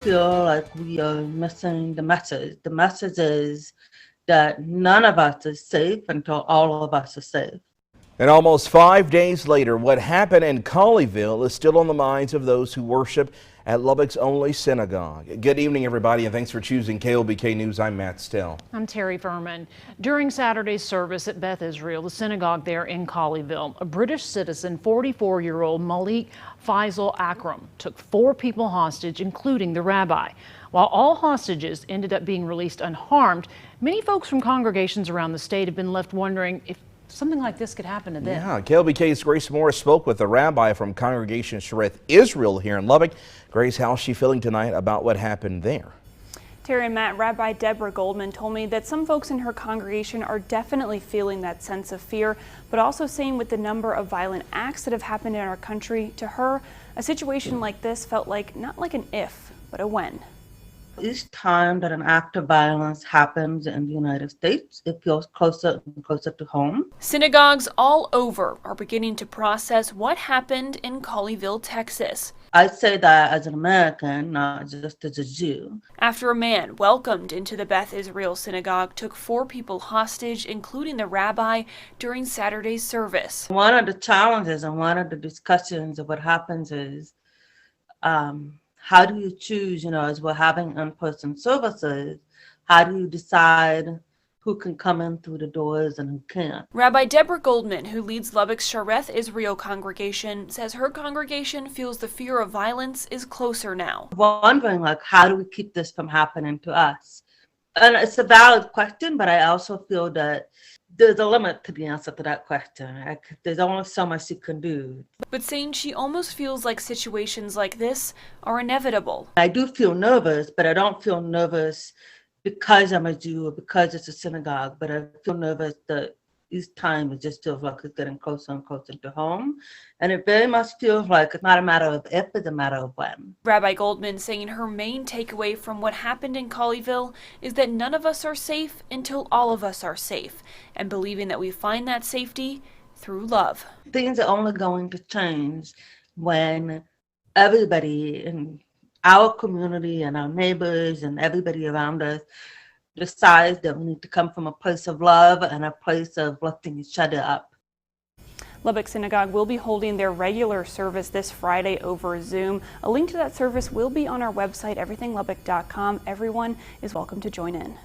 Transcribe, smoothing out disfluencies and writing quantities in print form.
Feel like we are missing the message. The message is that none of us is safe until all of us are safe. And almost 5 days later, what happened in Colleyville is still on the minds of those who worship at Lubbock's only synagogue. Good evening, everybody, and thanks for choosing KLBK News. I'm Matt Stell. I'm Terry Furman. During Saturday's service at Beth Israel, the synagogue there in Colleyville, a British citizen, 44-year-old Malik Faisal Akram, took 4 people hostage, including the rabbi. While all hostages ended up being released unharmed, many folks from congregations around the state have been left wondering if something like this could happen to them. Yeah, KLBK's Grace Morris spoke with the rabbi from Congregation Shareth Israel here in Lubbock. Grace, how's she feeling tonight about what happened there? Terry and Matt, Rabbi Deborah Goldman told me that some folks in her congregation are definitely feeling that sense of fear, but also saying with the number of violent acts that have happened in our country, to her, a situation like this felt like not like an if, but a when. Each time that an act of violence happens in the United States, it feels closer and closer to home. Synagogues all over are beginning to process what happened in Colleyville, Texas. I say that as an American, not just as a Jew. After a man welcomed into the Beth Israel synagogue took 4 people hostage, including the rabbi, during Saturday's service. One of the challenges and one of the discussions of what happens is, how do you choose, as we're having in-person services, how do you decide who can come in through the doors and who can't? Rabbi Deborah Goldman, who leads Lubbock's Shareth Israel congregation, says her congregation feels the fear of violence is closer now. Wondering, how do we keep this from happening to us? And it's a valid question, but I also feel that there's a limit to the answer to that question. There's only so much you can do. But saying she almost feels like situations like this are inevitable. I do feel nervous, but I don't feel nervous because I'm a Jew or because it's a synagogue, but I feel nervous that each time it just feels like it's getting closer and closer to home. And it very much feels like it's not a matter of if, it's a matter of when. Rabbi Goldman saying her main takeaway from what happened in Colleyville is that none of us are safe until all of us are safe, and believing that we find that safety through love. Things are only going to change when everybody in our community and our neighbors and everybody around us decides that we need to come from a place of love and a place of lifting each other up. Lubbock Synagogue will be holding their regular service this Friday over Zoom. A link to that service will be on our website, everythinglubbock.com. Everyone is welcome to join in.